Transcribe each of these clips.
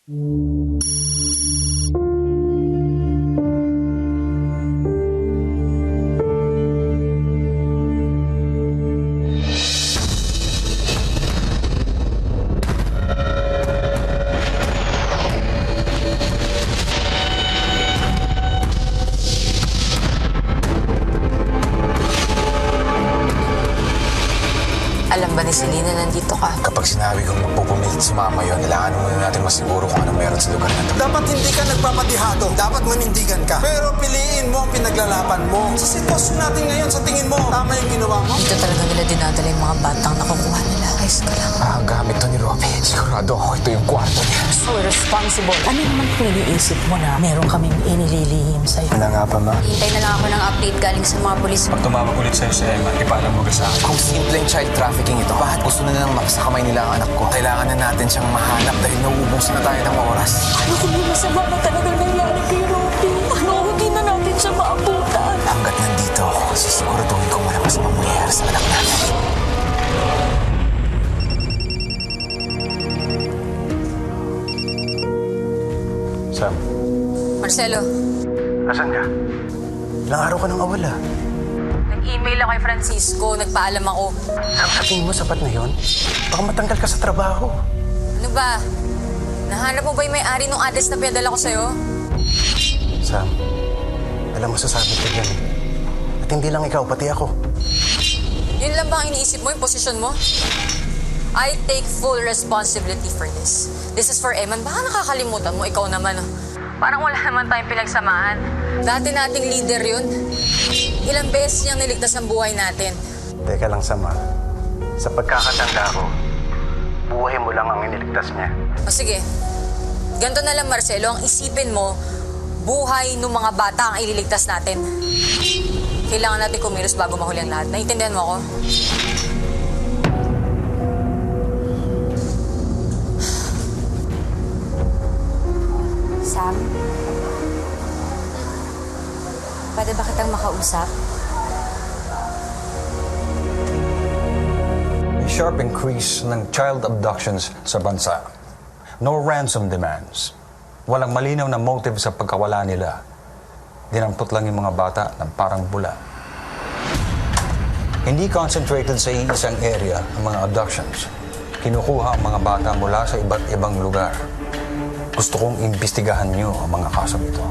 Alam ba ni Selena nandito ka? Kapag sinabi kong magpupumilit si Mama yun, kailangan muna natin masiguro kung anong meron sa lugar na ito. Dapat hindi ka nagpapadihado. Dapat manindigan ka. Pero piliin mo ang pinaglalaban mo. Sa sitwasyon natin ngayon, sa tingin mo, tama yung ginawa mo? Dito talaga nila dinadala yung mga batang nakukuha nila. Ayos ka lang. Ang gamit to ni Robbie. Sigurado ako ito yung kwarto niya. So irresponsible. Ano naman kung iniisip mo na meron kaming inililihim sa'yo? Wala nga pa, Ma. Hintay na lang ako ng update galing sa mga pulis. Pag tumawag ulit sa'yo si Emma, ipaalam mo ka sa akin. Kung simpleng child trafficking ito, bakit gusto na nilang makasakamay nila ang anak ko? Kailangan na natin siyang mahanap dahil nauubos na tayo ng oras. Ano kung may masama na talaga nangyari kay Robbie? Ano, hindi na natin siya maabutan. Hanggat nandito ako, sisiguraduhin ko wala mas mangyayari sa anak natin. Sam, Marcelo, asan ka? Ilang araw ka nang awala. nag-email ako kay Francisco. Nagpaalam ako. Sa tingin mo, sapat na yun? Baka matanggal ka sa trabaho. Ano ba? Nahanap mo ba yung may-ari ng address na pinadala ko sa'yo? Sam, alam mo sasabi ko yan. At hindi lang ikaw, pati ako. Yun lang ba ang iniisip mo, yung posisyon mo? I take full responsibility for this. This is for Eman. Baka nakakalimutan mo, ikaw naman. Oh. Parang wala naman tayong pinagsamahan. Dati nating leader yun. Ilang beses niyang niligtas ang buhay natin. Teka lang, Sam, ha? Sa pagkakatanda ko, buhay mo lang ang iniligtas niya. O sige, ganito na lang Marcelo, ang isipin mo, buhay ng mga bata ang ililigtas natin. Kailangan natin kumilos bago mahuli ang lahat. Naiintindihan mo ako? Sam? Pwede ba kitang makausap? May sharp increase ng child abductions sa bansa. No ransom demands. Walang malinaw na motive sa pagkawala nila. Dinampot lang yung mga bata ng parang bula. Hindi concentrated sa isang area ang mga abductions. Kinukuha ang mga bata mula sa iba't ibang lugar. Gusto kong imbestigahan niyo ang mga kasong ito.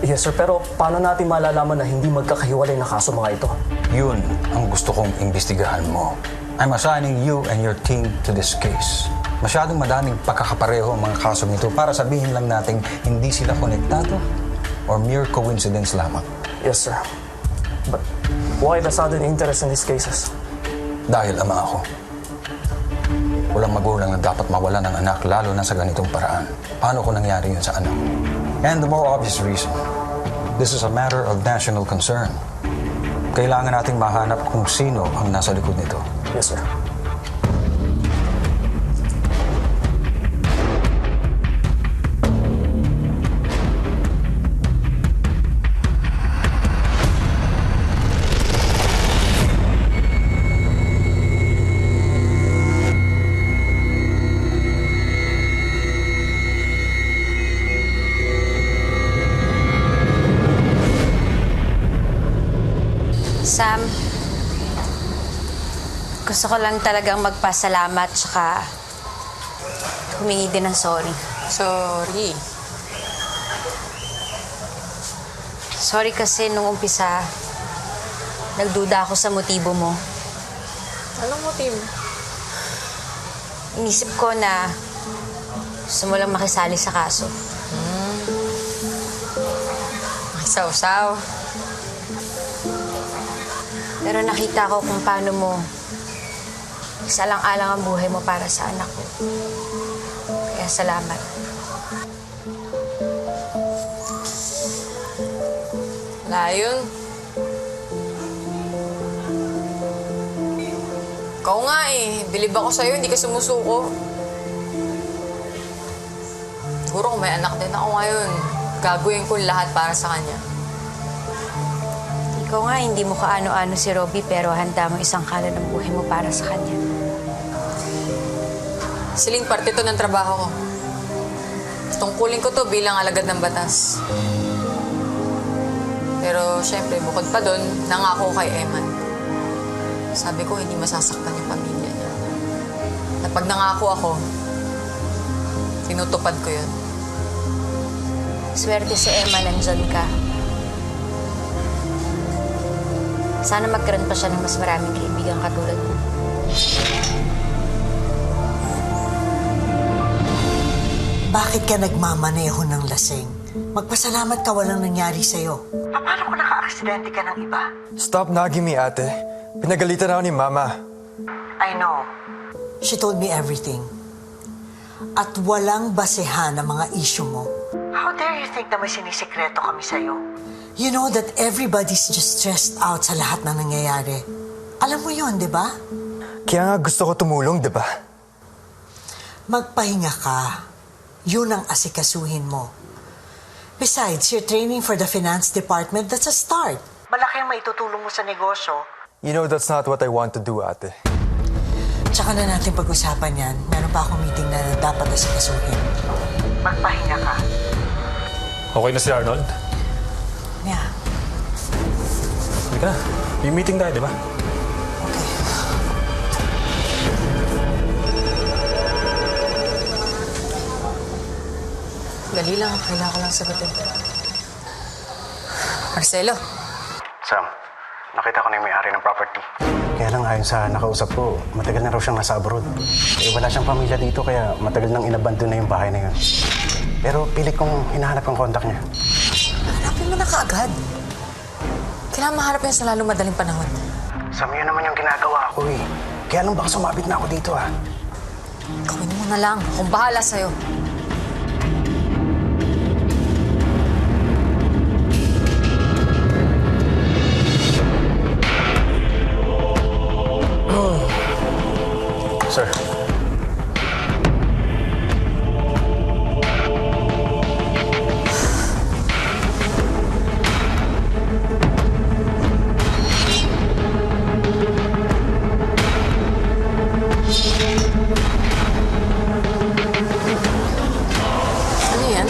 Yes, sir. Pero paano natin malalaman na hindi magkakahiwalay na kaso mga ito? Yun ang gusto kong imbestigahan mo. I'm assigning you and your team to this case. Masyadong madaming pagkakapareho ang mga kasong ito para sabihin lang nating hindi sila konektado or mere coincidence lamang. Yes, sir. But why the sudden interest in these cases? Dahil ama ako. Walang magulang na dapat mawala ng anak lalo na sa ganitong paraan. Paano kung nangyari yun sa anak? And the more obvious reason, this is a matter of national concern. Kailangan nating mahanap kung sino ang nasa likod nito. Yes, sir. Sam, gusto ko lang talagang magpasalamat tsaka humingi din ng sorry. Sorry. Sorry kasi nung umpisa, nagduda ako sa motibo mo. Anong motibo? Inisip ko na gusto mo lang makisali sa kaso. Makisaw-saw. Pero nakita ko kung paano mo isalang-alang ang buhay mo para sa anak ko. Kaya salamat. Wala yun. Ikaw nga eh. Bilib ako sa'yo, hindi ka sumusuko. Siguro kung may anak din ako ngayon, gagawin ko lahat para sa kanya. Ikaw nga, hindi mo kaano-ano si Robbie pero handa mo isang kala ng buhay mo para sa kanya. Siling parte to ng trabaho ko. Tungkulin ko to bilang alagad ng batas. Pero syempre, bukod pa doon, nangako kay Eman. Sabi ko, hindi masasaktan yung pamilya niya. At pag nangako ako, tinutupad ko yun. Swerte si Emma, nandyan ka. Sana magkaroon pa siya ng mas maraming kaibigan katulad mo. Bakit ka nagmamaneho ng lasing? Magpasalamat ka walang nangyari sa'yo. Paano kung naka-aksidente ka ng iba? Stop nagging me, ate. Pinagalitan ako ni Mama. I know. She told me everything. At walang basehan ang mga issue mo. How dare you think na may sinisikreto kami sa'yo? You know that everybody's just stressed out sa lahat ng nangyayari. Alam mo yun, di ba? Kaya nga gusto ko tumulong, di ba? Magpahinga ka. Yun ang asikasuhin mo. Besides, you're training for the finance department. That's a start. Malaki ang maitutulong mo sa negosyo. You know that's not what I want to do, ate. Tsaka na natin pag-usapan yan. Meron pa akong meeting na dapat asikasuhin. Magpahinga ka. Okay na si Arnold? Yeah. Halika na. May meeting tayo, di ba? Okay. Dali lang, kailangan ko lang sagutin. Marcelo, Sam, nakita ko na yung may-ari ng property. Kaya lang ayon sa nakausap ko, matagal na raw siyang nasa abroad. Eh, wala siyang pamilya dito kaya matagal nang inabandon na yung bahay na yun. Pero pilit kong hinahanap ang kontak niya. hanapin mo na kaagad. Kailangan mahanap yan sa lalong madaling panahon. Sam, yun naman yung ginagawa ko eh. Kaya lang baka sumabit na ako dito ah. Gawin mo na lang. Akong bahala sa'yo. Sir. Ano yan?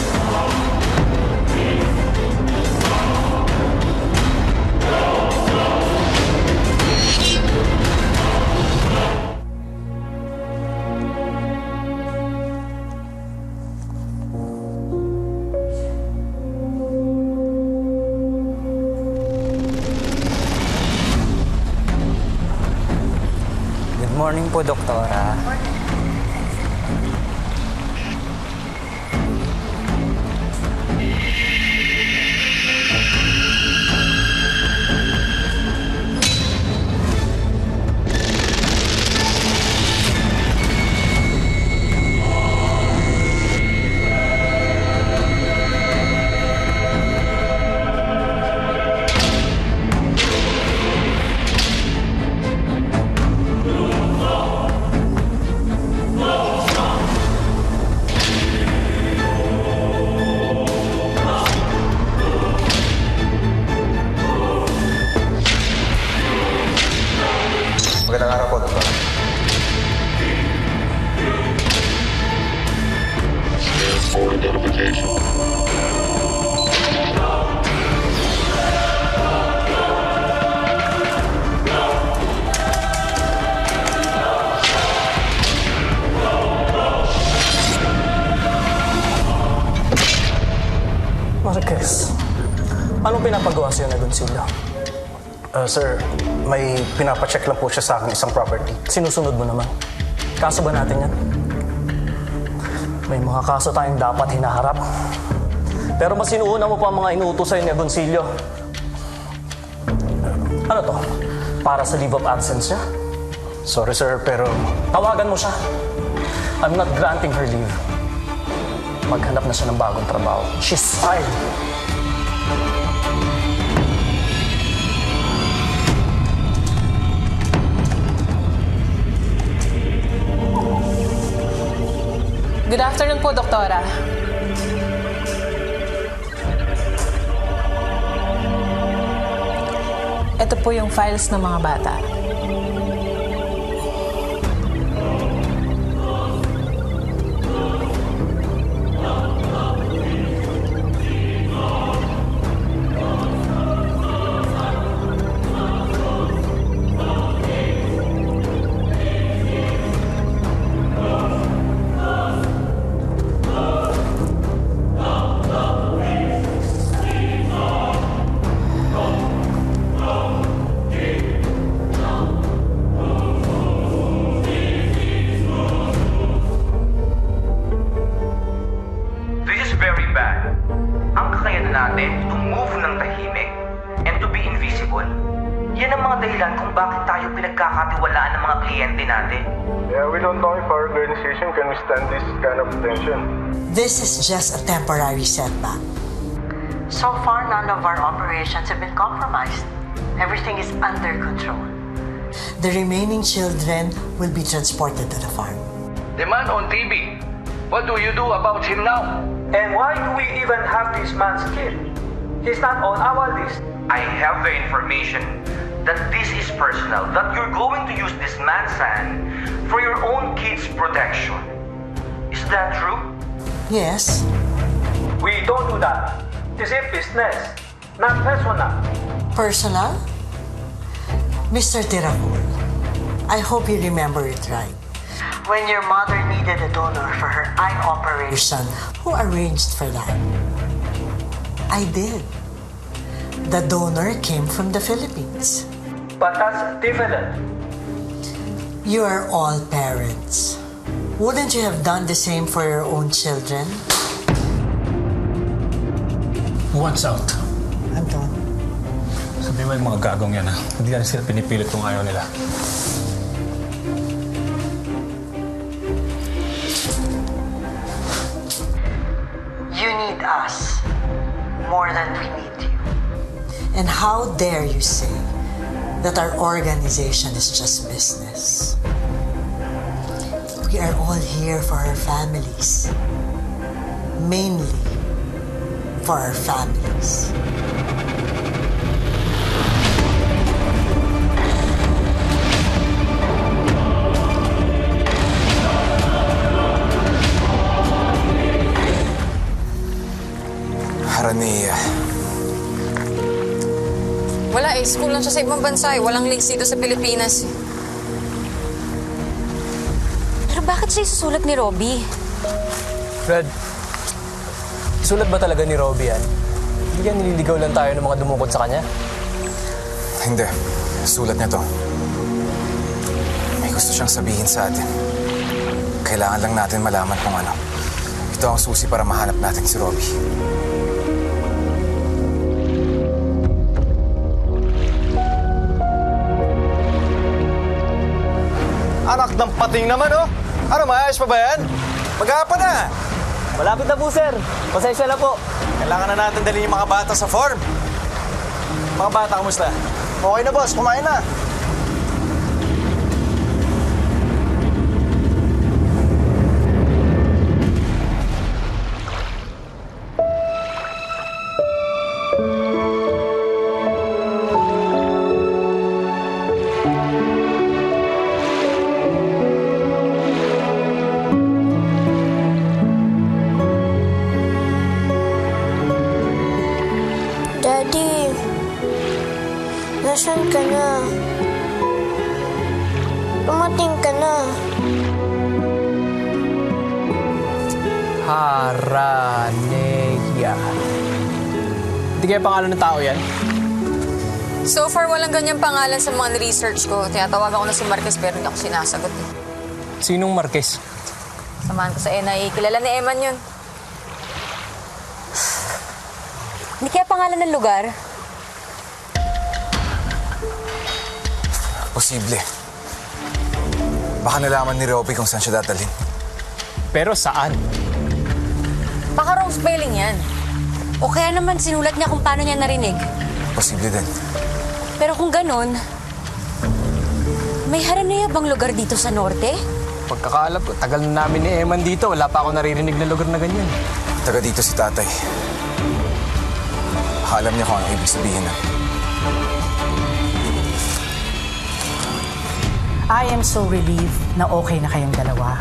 Good morning po, Doktora. Magandang araw po, Doktor. Marquez, anong pinapagawa sa'yo na Gonzalo? Sir, may pinapacheck lang po siya sa akin isang property. Sinusunod mo naman. Kaso ba natin yan? May mga kaso tayong dapat hinaharap. Pero mas inuuna mo pa ang mga inuutos sa'yo ni Agoncillo. Ano to? Para sa leave of absence niya? Sorry sir, pero Tawagan mo siya. I'm not granting her leave. Maghanap na siya ng bagong trabaho. She's fired. Good afternoon po, Doktora. Ito po yung files ng mga bata. ipon. Yan ang mga dahilan kung bakit tayo pinagkakatiwalaan ng mga kliyente natin. Yeah, we don't know if our organization can withstand this kind of tension. This is just a temporary setback. So far, none of our operations have been compromised. Everything is under control. The remaining children will be transported to the farm. The man on TV. What do you do about him now? And why do we even have this man's kid? He's not on our list. I have the information that this is personal, that you're going to use this man's hand for your own kids' protection. Is that true? Yes. We don't do that. This is business, not personal. Personal? Mr. Tiracol, I hope you remember it right. When your mother needed a donor for her eye operation, who arranged for that? I did. The donor came from the Philippines. But that's different. You are all parents. Wouldn't you have done the same for your own children? What's out? Anton. Sabi mo yung mga gagong yan, ha? Hindi na sila pinipilit kung ayaw nila. You need us more than we need you. And how dare you say that our organization is just business? We are all here for our families. Mainly for our families. Haranea. Wala eh. School lang siya sa ibang bansa eh. Walang links dito sa Pilipinas eh. Pero bakit siya isusulat ni Robbie? Fred, sulat ba talaga ni Robbie yan? Hindi yan nililigaw lang tayo ng mga dumukot sa kanya? Hindi. Sulat niya to. May gusto siyang sabihin sa atin. Kailangan lang natin malaman kung ano. Ito ang susi para mahanap natin si Robbie. Anak ng pating naman, oh! Ano, maayos pa ba yan? Mag-aapa na! Malapit na po, sir. Pasensya na po. Kailangan na natin dalhin yung mga bata sa farm. Mga bata, kamusta? Okay na, boss. Kumain na. Daddy, nasaan ka na? Dumating ka na. Haranea. Hindi kaya pangalan ng tao yan? So far, walang ganyang pangalan sa mga research ko. Tinatawagan ko na si Marquez pero hindi ako sinasagot eh. Sinong Marquez? Samahan ko sa NIA. Kilala ni Eman yun. Hindi kaya pangalan ng lugar? Posible. Baka nalaman ni Robbie kung saan siya dadalhin. Pero saan? Baka wrong spelling yan. O kaya naman sinulat niya kung paano niya narinig. Posible din. Pero kung ganun, may Haranea bang lugar dito sa norte? Pagkakaalap ko, tagal na namin ni Eman dito. Wala pa ako naririnig na lugar na ganyan. Taga dito si tatay. Alam niya kung ano ibig sabihin na. I am so relieved na okay na kayong dalawa.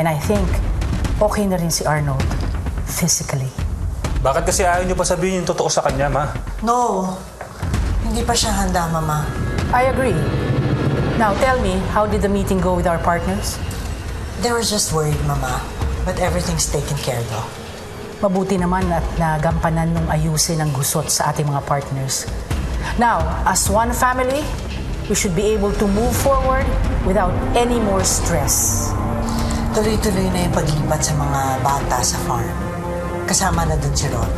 And I think okay na rin si Arnold physically. Bakit kasi ayaw niyo pa sabihin yung totoo sa kanya, Ma? No. Hindi pa siya handa, Mama. I agree. Now tell me, how did the meeting go with our partners? They were just worried, Mama. But everything's taken care of. Mabuti naman at nagampanan ng ayusin ang gusot sa ating mga partners. Now, as one family, we should be able to move forward without any more stress. Tuloy-tuloy na yung paglipat sa mga bata sa farm. Kasama na dun si Ron.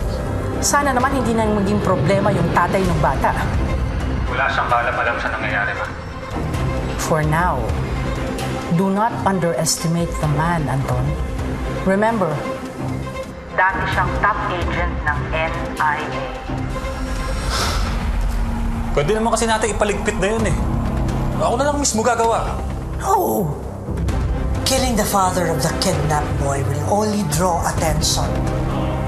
Sana naman hindi na maging problema yung tatay ng bata. Wala siyang kaalam-alam sa nangyayari, ma. For now, do not underestimate the man, Anton. Remember, dati siyang top agent ng NIA. Pwede naman kasi natin ipaligpit na yun eh. Ako na lang mismo gagawa. No! Killing the father of the kidnapped boy will only draw attention.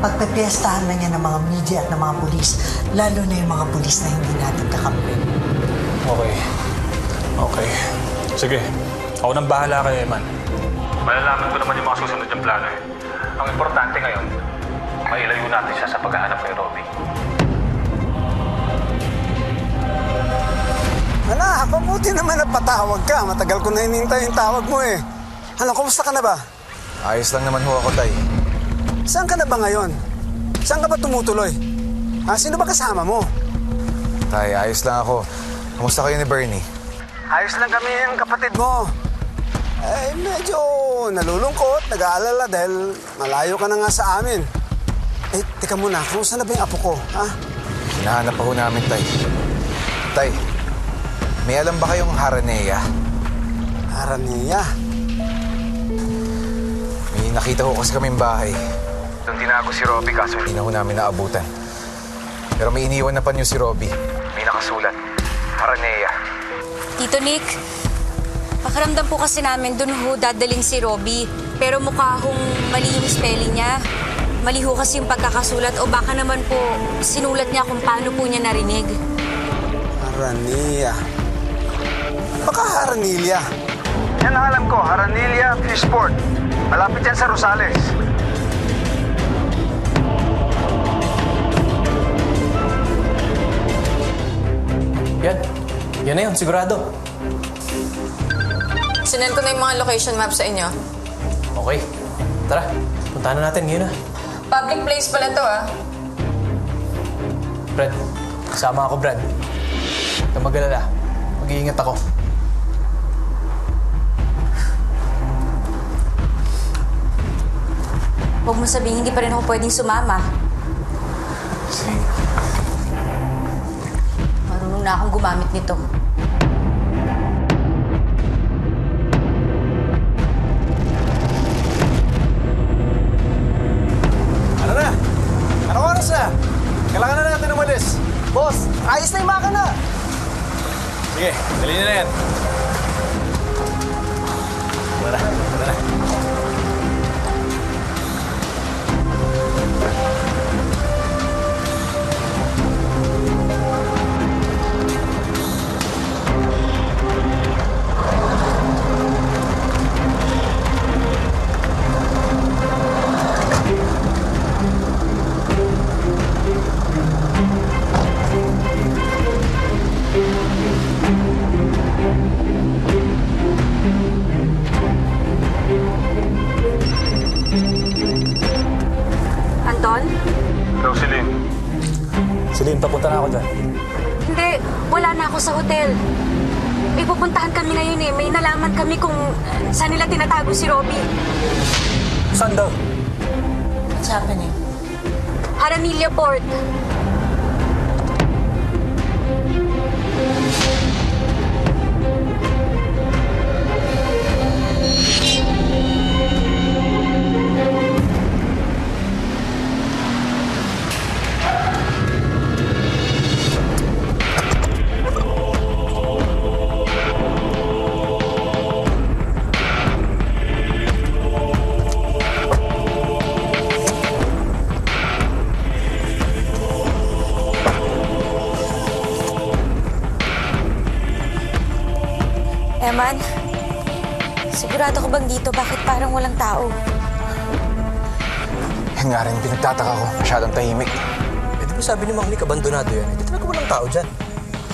Pagpepiestahan na niya ng mga media at ng mga pulis, lalo na yung mga pulis na hindi natin kakampi. Okay. Sige, ako nang bahala kay Eman. Malalaman ko naman yung mga susunod yung plano eh. Ang importante ngayon, mailayo natin siya sa paghahanap kay Robby. Anak, mabuti naman na patawag ka. Matagal ko na hinintay yung tawag mo eh. Ano, kumusta ka na ba? Ayos lang naman ho ako, Tay. Saan ka na ba ngayon? Saan ka ba tumutuloy? Sino ba kasama mo? Tay, ayos lang ako. Kumusta kayo ni Bernie? Ayos lang kami yung kapatid mo. Medyo nalulungkot, nag-aalala dahil malayo ka na nga sa amin. Teka muna, kumusta na ba yung apo ko, ha? Hinahanap pa ho namin, Tay. Tay, may alam ba kayong Haranea? Haranea? May nakita ko kasi kaming bahay. Doon tinago si Robby kaso hindi na ho namin naabutan. Pero may iniwan na pa niyo si Robby. May nakasulat. Haranea. Tito Nick, pakiramdam po kasi namin dun ho dadaling si Robby. Pero mukha hong mali yung spelling niya. Mali ho kasi yung pagkakasulat o baka naman po sinulat niya kung paano po niya narinig. Haranea. Baka Haranilla. Yan ang alam ko, Haranilla Fishport. Malapit yan sa Rosales. Yan na yun, sigurado. Sinend ko na yung mga location map sa inyo. Okay, tara. Puntahan na natin ngayon na. Public place pala to, ah. Brad, kasama ako, Brad. Huwag kang mag-alala. Mag-iingat ako. Huwag mo sabihin hindi pa rin ako pwedeng sumama. Sige. Marunong na akong gumamit nito. Ano na? Anong oras na? Kailangan na natin umalis. Boss, ayos na yung makina. Sige, dali na yan. Tara na. Anton? Hello, Celine. Celine, papunta na ako dyan. Hindi, wala na ako sa hotel. May pupuntahan kami ngayon eh. May nalaman kami kung saan nila tinatago si Robby. Saan daw? What's happening? Haranilla Port. Eman, sigurado ko bang dito? Bakit parang walang tao? Yan nga rin, pinagtataka ko. Masyadong tahimik. Di ba sabi ni Mang Nick, abandonado yan? Hindi talaga walang tao dyan.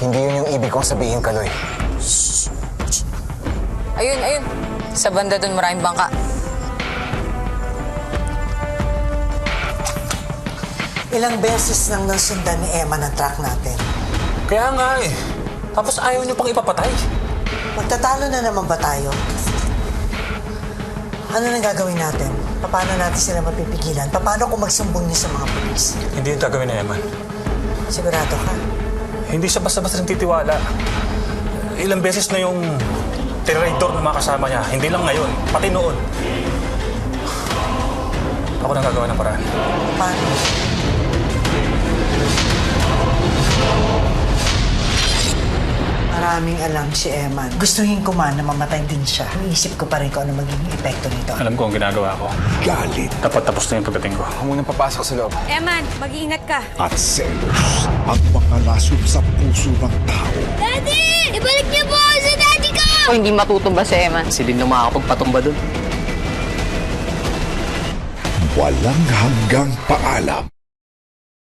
Hindi yun yung ibig kong sabihin, Kaloy. Ayun. Sa banda doon maraming bangka. Ilang beses nang nasundan ni Emma ng truck natin. Kaya nga eh. Tapos ayaw niyo pang ipapatay. Magtatalo na naman ba tayo? Ano nang gagawin natin? Paano natin sila mapipigilan? Paano kung magsumbong niya sa mga pulis? Hindi yung gagawin ni Eman. Sigurado ka? Hindi siya basta-basta nagtitiwala. Ilang beses na yung tiraydor ng mga kasama niya. Hindi lang ngayon, pati noon. Ako nang gagawa ng paraan. Paano? Maraming alam si Eman. Gustuhin ko man na mamatay din siya. Iniisip ko pa rin kung ano magiging epekto nito. Alam ko ang ginagawa ko. Galit Dapat tapos na yung pagdating ko. Ako munang papasok sa loob. Eman, mag-iingat ka. at selos ang mga lason sa puso ng tao. Daddy! Ibalik niyo po ako sa daddy ko! O hindi matutumba si Eman. Si Lynn lang makakapagpatumba dun. Walang hanggang paalam.